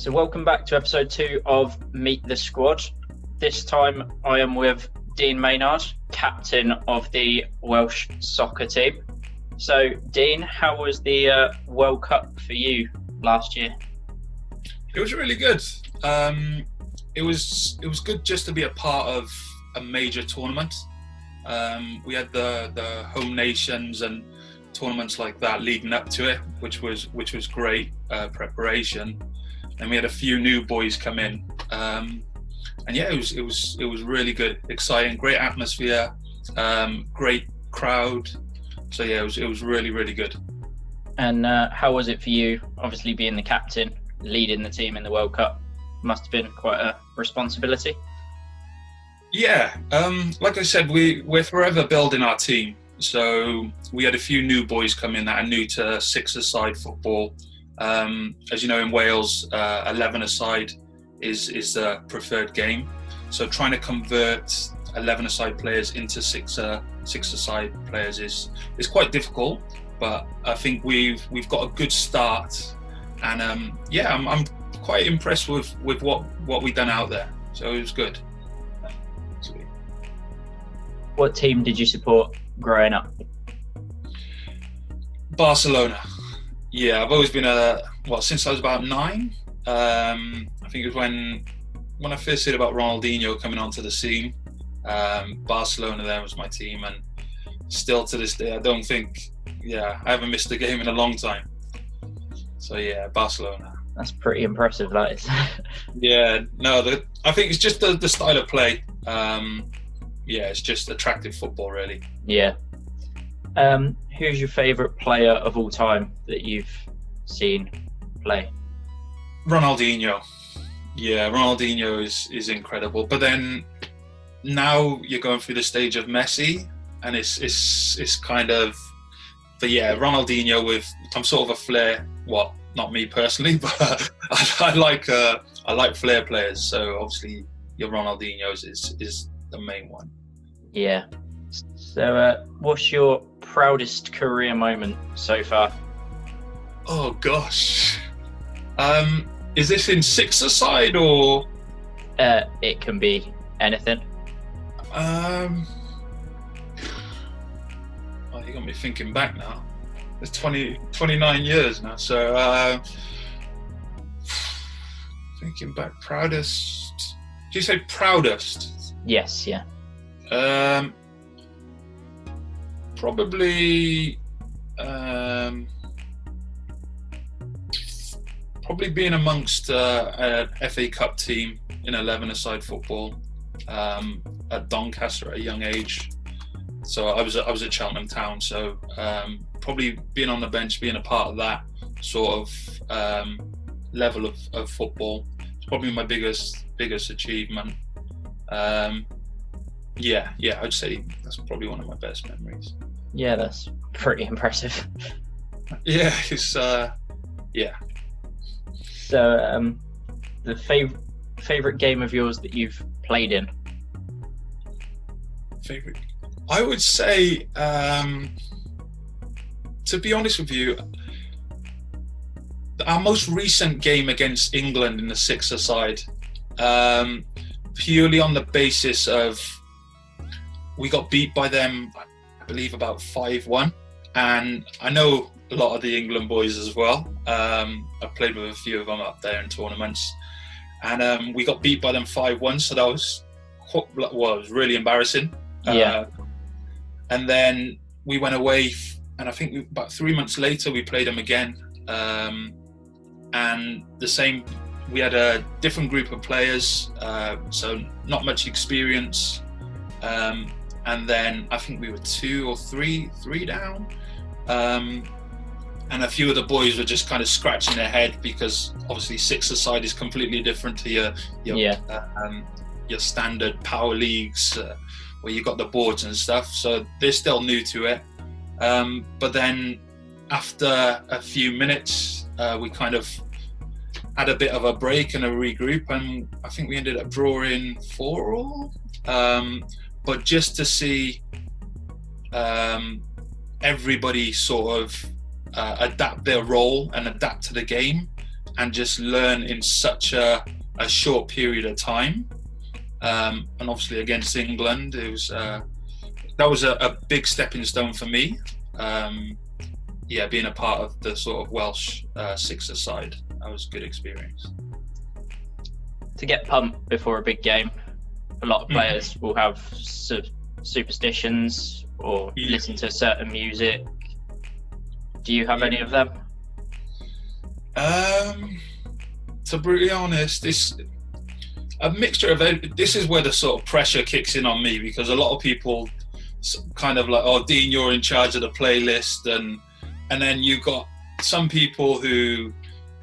So welcome back to episode 2 of Meet the Squad. This time I am with Dean Maynard, captain of the Welsh Soccer team. So Dean, how was the World Cup for you last year? It was really good. It was good just to be a part of a major tournament. We had the home nations and tournaments like that leading up to it, which was great preparation. And we had a few new boys come in, and yeah, it was really good, exciting, great atmosphere, great crowd. So yeah, it was really good. And how was it for you? Obviously, being the captain, leading the team in the World Cup must have been quite a responsibility. Yeah, like I said, we're forever building our team. So we had a few new boys come in that are new to six-a-side football. As you know, in Wales, 11-a-side is the preferred game. So trying to convert 11-a-side players into six-a-side players is quite difficult. But I think we've got a good start, and I'm quite impressed with what we've done out there. So it was good. Sweet. What team did you support growing up? Barcelona. Yeah, I've always been since I was about 9. I think it was when I first heard about Ronaldinho coming onto the scene. Barcelona there was my team, and still to this day, I don't think, I haven't missed a game in a long time. So yeah, Barcelona. That's pretty impressive, that is. Yeah, no, I think it's just the style of play. It's just attractive football, really. Yeah. Who's your favourite player of all time that you've seen play? Ronaldinho. Yeah, Ronaldinho is incredible. But then now you're going through the stage of Messi, and it's kind of, but yeah, Ronaldinho with some sort of a flair. Well, not me personally, but I like flair players. So obviously your Ronaldinho's is the main one. Yeah. So what's your proudest career moment so far? Oh gosh. Is this in six-a-side or? It can be anything. You got me thinking back now. It's 29 years now. So thinking back, proudest. Did you say proudest? Yes, yeah. Probably being amongst an FA Cup team in 11-a-side football at Doncaster at a young age. So I was at Cheltenham Town. So probably being on the bench, being a part of that sort of level of football, it's probably my biggest achievement. I'd say that's probably one of my best memories. Yeah, that's pretty impressive. Yeah, it's yeah. So, the favorite game of yours that you've played in? Favorite, I would say, to be honest with you, our most recent game against England in the six-a-side, purely on the basis of we got beat by them, I believe about 5-1, and I know a lot of the England boys as well. I've played with a few of them up there in tournaments, and we got beat by them 5-1, so that was it was really embarrassing. Yeah. And then we went away, and I think about 3 months later we played them again, and the same. We had a different group of players, so not much experience. And then I think we were 2 or 3 down, and a few of the boys were just kind of scratching their head because obviously six-a-side is completely different to your standard power leagues where you got the boards and stuff. So they're still new to it. But then after a few minutes, we kind of had a bit of a break and a regroup, and I think we ended up drawing 4-4. But just to see everybody sort of adapt their role and adapt to the game, and just learn in such a short period of time. And obviously against England, it was that was a big stepping stone for me. Being a part of the sort of Welsh Sixer side, that was a good experience. To get pumped before a big game, a lot of players will have superstitions or listen to certain music. Do you have any of them? To be really honest, this a mixture of this is where the sort of pressure kicks in on me, because a lot of people kind of like, oh, Dean, you're in charge of the playlist, and then you've got some people who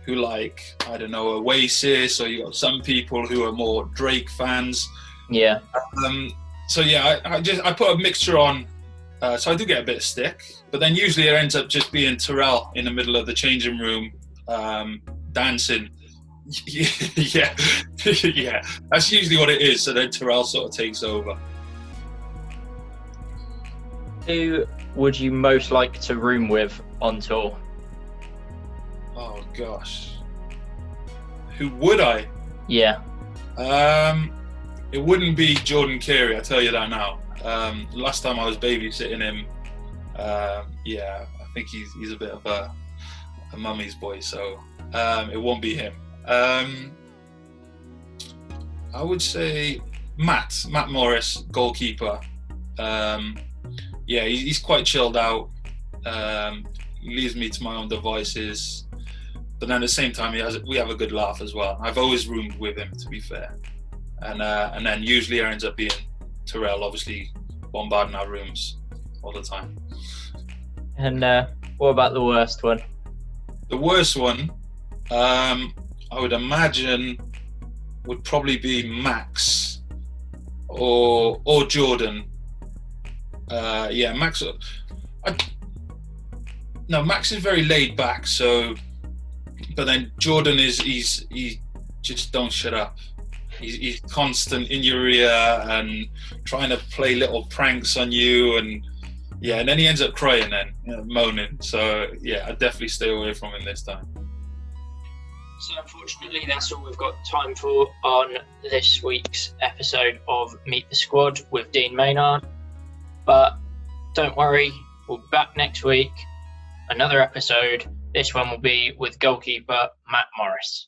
like, I don't know, Oasis, or you got some people who are more Drake fans. Yeah. I put a mixture on, so I do get a bit of stick, but then usually it ends up just being Terrell in the middle of the changing room, dancing. Yeah, yeah, that's usually what it is. So then Terrell sort of takes over. Who would you most like to room with on tour? Oh gosh, who would I? Yeah. It wouldn't be Jordan Carey, I tell you that now. Last time I was babysitting him, I think he's a bit of a mummy's boy, so it won't be him. I would say Matt Morris, goalkeeper. He's quite chilled out. He leaves me to my own devices, but then at the same time, we have a good laugh as well. I've always roomed with him, to be fair, and then usually it ends up being Terrell, obviously bombarding our rooms all the time. And what about the worst one? The worst one, I would imagine, would probably be Max or Jordan. Max. Max is very laid back. So, but then Jordan he just don't shut up. He's constant in your ear and trying to play little pranks on you, and then he ends up crying then, moaning. So I definitely stay away from him this time. So unfortunately, that's all we've got time for on this week's episode of Meet the Squad with Dean Maynard. But don't worry, we'll be back next week. Another episode. This one will be with goalkeeper Matt Morris.